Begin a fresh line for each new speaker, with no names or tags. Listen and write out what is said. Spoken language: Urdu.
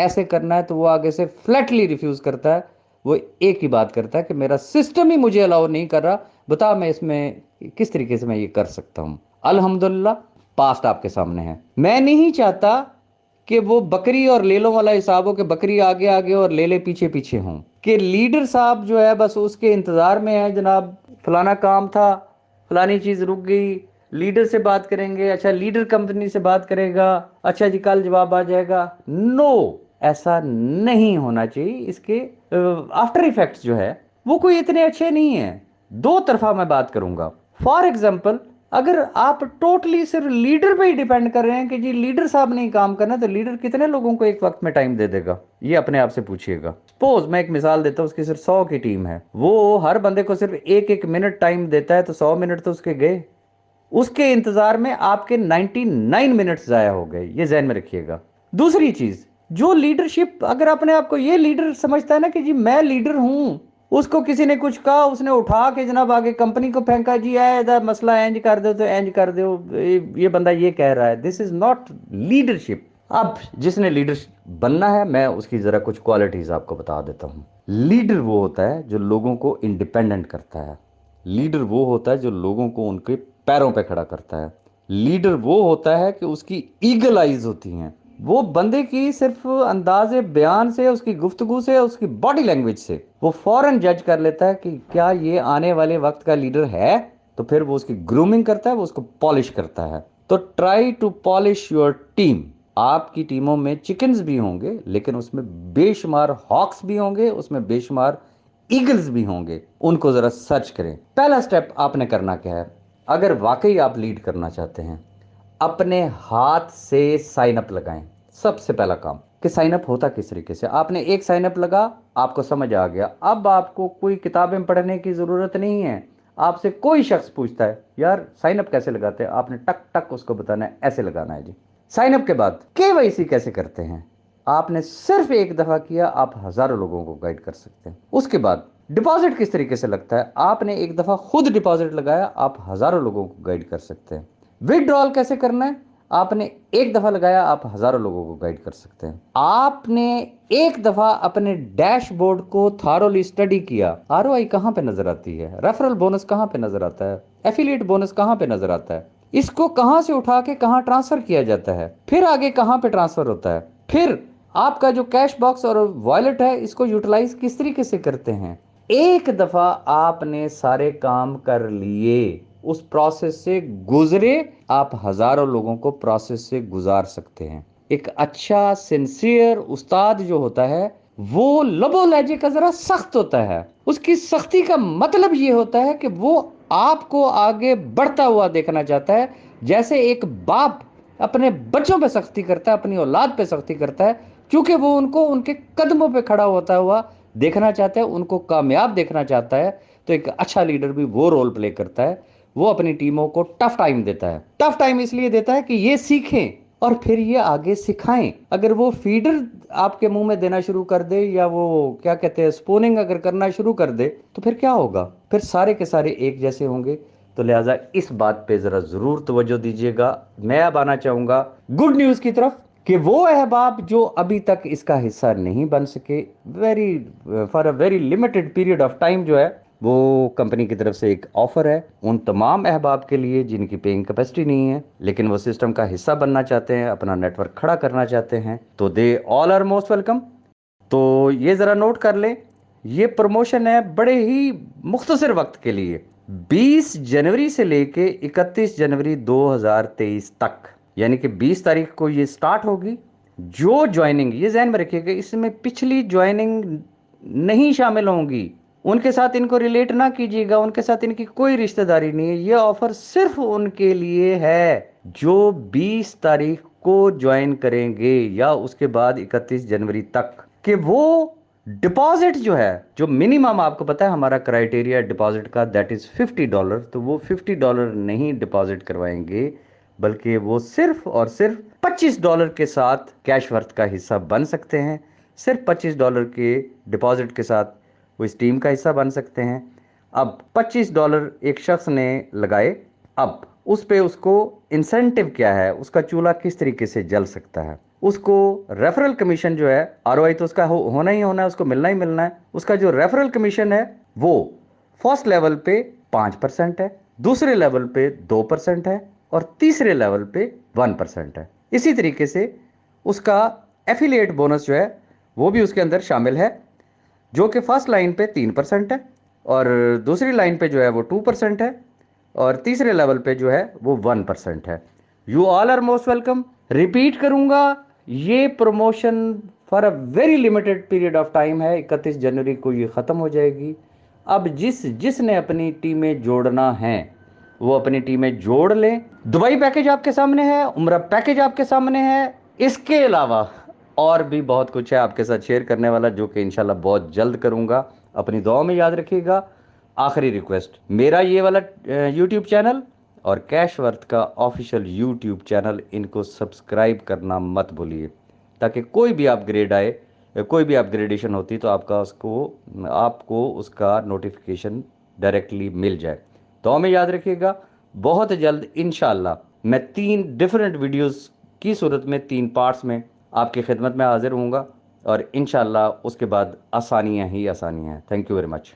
ایسے کرنا ہے تو وہ آگے سے فلیٹلی ریفیوز کرتا ہے. وہ ایک ہی بات کرتا ہے کہ میرا سسٹم ہی مجھے الاؤ نہیں کر رہا, بتا میں اس میں کس طریقے سے میں یہ کر سکتا ہوں. الحمدللہ پاسٹ آپ کے سامنے ہے. میں نہیں چاہتا کہ وہ بکری اور لیلوں والا حساب ہو کہ بکری آگے آگے اور لیلے پیچھے پیچھے ہوں, کہ لیڈر صاحب جو ہے بس اس کے انتظار میں ہے, جناب فلانا کام تھا, فلانی چیز رک گئی, لیڈر سے بات کریں گے, اچھا لیڈر کمپنی سے بات کرے گا, اچھا جی کل جواب آ جائے گا. نو, ایسا نہیں ہونا چاہیے. اس کے آفٹر ایفیکٹس جو ہے وہ کوئی اتنے اچھے نہیں ہیں. دو طرفہ میں بات کروں گا. فار ایگزامپل, اگر آپ ٹوٹلی صرف لیڈر پہ ہی ڈیپینڈ کر رہے ہیں کہ جی لیڈر صاحب نہیں کام کرنا, تو لیڈر کتنے لوگوں کو ایک وقت میں ٹائم دے دے گا, یہ اپنے آپ سے پوچھئے گا. سپوز میں ایک مثال دیتا ہوں, اس کی صرف 100 کی ٹیم ہے, وہ ہر بندے کو صرف ایک ایک منٹ ٹائم دیتا ہے, تو 100 منٹ تو اس کے گئے. اس کے انتظار میں آپ کے 99 منٹس ضائع ہو گئے, یہ ذہن میں رکھیے گا. دوسری چیز, جو لیڈرشپ, اگر اپنے آپ کو یہ لیڈر سمجھتا ہے نا کہ جی میں لیڈر ہوں, اس کو کسی نے کچھ کہا, اس نے اٹھا کے جناب آگے کمپنی کو پھینکا, جی مسئلہ اینج کر دو تو اینج کر دو, یہ بندہ یہ کہہ رہا ہے, دس از ناٹ لیڈرشپ. اب جس نے لیڈر بننا ہے, میں اس کی ذرا کچھ کوالٹیز آپ کو بتا دیتا ہوں. لیڈر وہ ہوتا ہے جو لوگوں کو انڈیپینڈنٹ کرتا ہے. لیڈر وہ ہوتا ہے جو لوگوں کو ان کے پیروں پہ کھڑا کرتا ہے. لیڈر وہ ہوتا ہے کہ اس کی ایگل آئیز ہوتی ہیں, وہ بندے کی صرف انداز بیان سے, اس کی گفتگو سے, اس کی باڈی لینگویج سے وہ فوراً جج کر لیتا ہے کہ کیا یہ آنے والے وقت کا لیڈر ہے, تو پھر وہ اس کی گرومنگ کرتا ہے, وہ اس کو پالش کرتا ہے. تو try to polish your team. آپ کی ٹیموں میں چکنز بھی ہوں گے, لیکن اس میں بے شمار ہاکس بھی ہوں گے, اس میں بے شمار ایگلز بھی ہوں گے, ان کو ذرا سرچ کریں. پہلا سٹیپ آپ نے کرنا کیا ہے, اگر واقعی آپ لیڈ کرنا چاہتے ہیں, اپنے ہاتھ سے سائن اپ لگائیں. سب سے پہلا کام کہ سائن اپ ہوتا کس طریقے سے. آپ نے ایک سائن اپ لگا, آپ کو سمجھ آ گیا, اب آپ کو کوئی کتابیں پڑھنے کی ضرورت نہیں ہے. آپ سے کوئی شخص پوچھتا ہے یار سائن اپ کیسے لگاتے ہیں, آپ نے ٹک ٹک اس کو بتانا ہے, ایسے لگانا ہے جی. سائن اپ کے بعد KYC کیسے کرتے ہیں, آپ نے صرف ایک دفعہ کیا, آپ ہزاروں لوگوں کو گائیڈ کر سکتے ہیں. اس کے بعد ڈپازٹ کس طریقے سے لگتا ہے, آپ نے ایک دفعہ خود ڈپازٹ لگایا, آپ ہزاروں لوگوں کو گائیڈ کر سکتے ہیں. وڈرال کیسے کرنا ہے, آپ نے ایک دفعہ لگایا, آپ ہزاروں لوگوں کو گائیڈ کر سکتے ہیں. آپ نے ایک دفعہ اپنے ڈیش بورڈ کو تھارولی اسٹڈی کیا, ROI کہاں پہ نظر آتی ہے, ریفرل بونس کہاں پہ نظر آتا ہے, ایفیلیٹ بونس کہاں پہ نظر آتا ہے, اس کو کہاں سے اٹھا کے کہاں ٹرانسفر کیا جاتا ہے, پھر آگے کہاں پہ ٹرانسفر ہوتا ہے, پھر آپ کا جو کیش باکس اور وائلٹ ہے اس کو یوٹیلائز کس طریقے سے کرتے ہیں. ایک دفعہ آپ نے سارے کام کر لیے, اس پروسیس سے گزرے, آپ ہزاروں لوگوں کو پروسیس سے گزار سکتے ہیں. ایک اچھا سنسیئر استاد جو ہوتا ہے وہ لبو لہجے کا ذرا سخت ہوتا ہے. اس کی سختی کا مطلب یہ ہوتا ہے کہ وہ آپ کو آگے بڑھتا ہوا دیکھنا چاہتا ہے, جیسے ایک باپ اپنے بچوں پہ سختی کرتا ہے, اپنی اولاد پہ سختی کرتا ہے, کیونکہ وہ ان کو ان کے قدموں پہ کھڑا ہوتا ہوا دیکھنا چاہتا ہے, ان کو کامیاب دیکھنا چاہتا ہے. تو ایک اچھا لیڈر بھی وہ رول پلے کرتا ہے, وہ اپنی ٹیموں کو ٹف ٹائم دیتا ہے. ٹف ٹائم اس لیے دیتا ہے کہ یہ سیکھیں اور پھر یہ آگے سکھائیں. اگر وہ فیڈر آپ کے منہ میں دینا شروع کر دے, یا وہ کیا کہتے ہیں سپوننگ اگر کرنا شروع کر دے, تو پھر کیا ہوگا, پھر سارے کے سارے ایک جیسے ہوں گے. تو لہٰذا اس بات پہ ذرا ضرور توجہ دیجیے گا. میں اب آنا چاہوں گا گڈ نیوز کی طرف, کہ وہ احباب جو ابھی تک اس کا حصہ نہیں بن سکے, for a very limited period of time جو ہے, وہ کمپنی کی طرف سے ایک آفر ہے ان تمام احباب کے لیے جن کی پیئنگ کیپیسٹی نہیں ہے, لیکن وہ سسٹم کا حصہ بننا چاہتے ہیں, اپنا نیٹ ورک کھڑا کرنا چاہتے ہیں. تو دے آل آر موسٹ ویلکم. تو یہ ذرا نوٹ کر لیں, یہ پروموشن ہے بڑے ہی مختصر وقت کے لیے, 20 جنوری سے لے کے 31 جنوری 2023 تک, یعنی کہ 20 تاریخ کو یہ سٹارٹ ہوگی. جو جوائننگ, یہ ذہن میں رکھیے کہ اس میں پچھلی جوائننگ نہیں شامل ہوں گی, ان کے ساتھ ان کو ریلیٹ نہ کیجیے گا, ان کے ساتھ ان کی کوئی رشتہ داری نہیں ہے. یہ آفر صرف ان کے لیے ہے جو 20 تاریخ کو جوائن کریں گے یا اس کے بعد 31 جنوری تک, کہ وہ ڈپازٹ جو ہے, جو منیمم آپ کو پتا ہے ہمارا کرائیٹیریا ڈپازٹ کا, دیٹ از $50. تو وہ $50 نہیں ڈپازٹ کروائیں گے, بلکہ وہ صرف اور صرف $25 کے ساتھ کیش ورتھ کا حصہ بن سکتے ہیں. صرف $25 کے ڈپازٹ کے ساتھ وہ اس ٹیم کا حصہ بن سکتے ہیں. اب $25 ایک شخص نے لگائے, اب اس پہ اس کو انسینٹیو کیا ہے, اس کا چولہا کس طریقے سے جل سکتا ہے. اس کو ریفرل کمیشن جو ہے ROI تو اس کا ہونا ہی ہونا ہے, اس کو ملنا ہی ملنا ہے. اس کا جو ریفرل کمیشن ہے وہ فرسٹ لیول پہ 5% ہے, دوسرے لیول پہ 2% ہے, اور تیسرے لیول پہ 1% ہے. اسی طریقے سے اس کا ایفیلیٹ بونس جو ہے وہ بھی اس کے اندر شامل ہے, جو کہ فرسٹ لائن پہ 3% ہے, اور دوسری لائن پہ جو ہے وہ 2% ہے, اور تیسرے لیول پہ جو ہے وہ 1% ہے. You all are most welcome. Repeat کروں گا, یہ promotion for a very limited period of time ہے, 31 جنوری کو یہ ختم ہو جائے گی. اب جس نے اپنی ٹیمیں جوڑنا ہے وہ اپنی ٹیمیں جوڑ لیں. دبئی پیکیج آپ کے سامنے ہے, عمرہ پیکیج آپ کے سامنے ہے, اس کے علاوہ اور بھی بہت کچھ ہے آپ کے ساتھ شیئر کرنے والا, جو کہ انشاءاللہ بہت جلد کروں گا. اپنی دعاؤں میں یاد رکھیے گا. آخری ریکویسٹ, میرا یہ والا یوٹیوب چینل اور کیش ورتھ کا آفیشیل یوٹیوب چینل, ان کو سبسکرائب کرنا مت بھولیے, تاکہ کوئی بھی اپ گریڈ آئے, کوئی بھی اپ گریڈیشن ہوتی تو آپ کو اس کا نوٹیفیکیشن ڈائریکٹلی مل جائے. تو ہمیں یاد رکھیے گا, بہت جلد انشاءاللہ میں 3 ڈیفرنٹ ویڈیوز کی صورت میں 3 پارٹس میں آپ کی خدمت میں حاضر ہوں گا, اور انشاءاللہ اس کے بعد آسانیاں ہی آسانیاں ہیں. Thank you very much.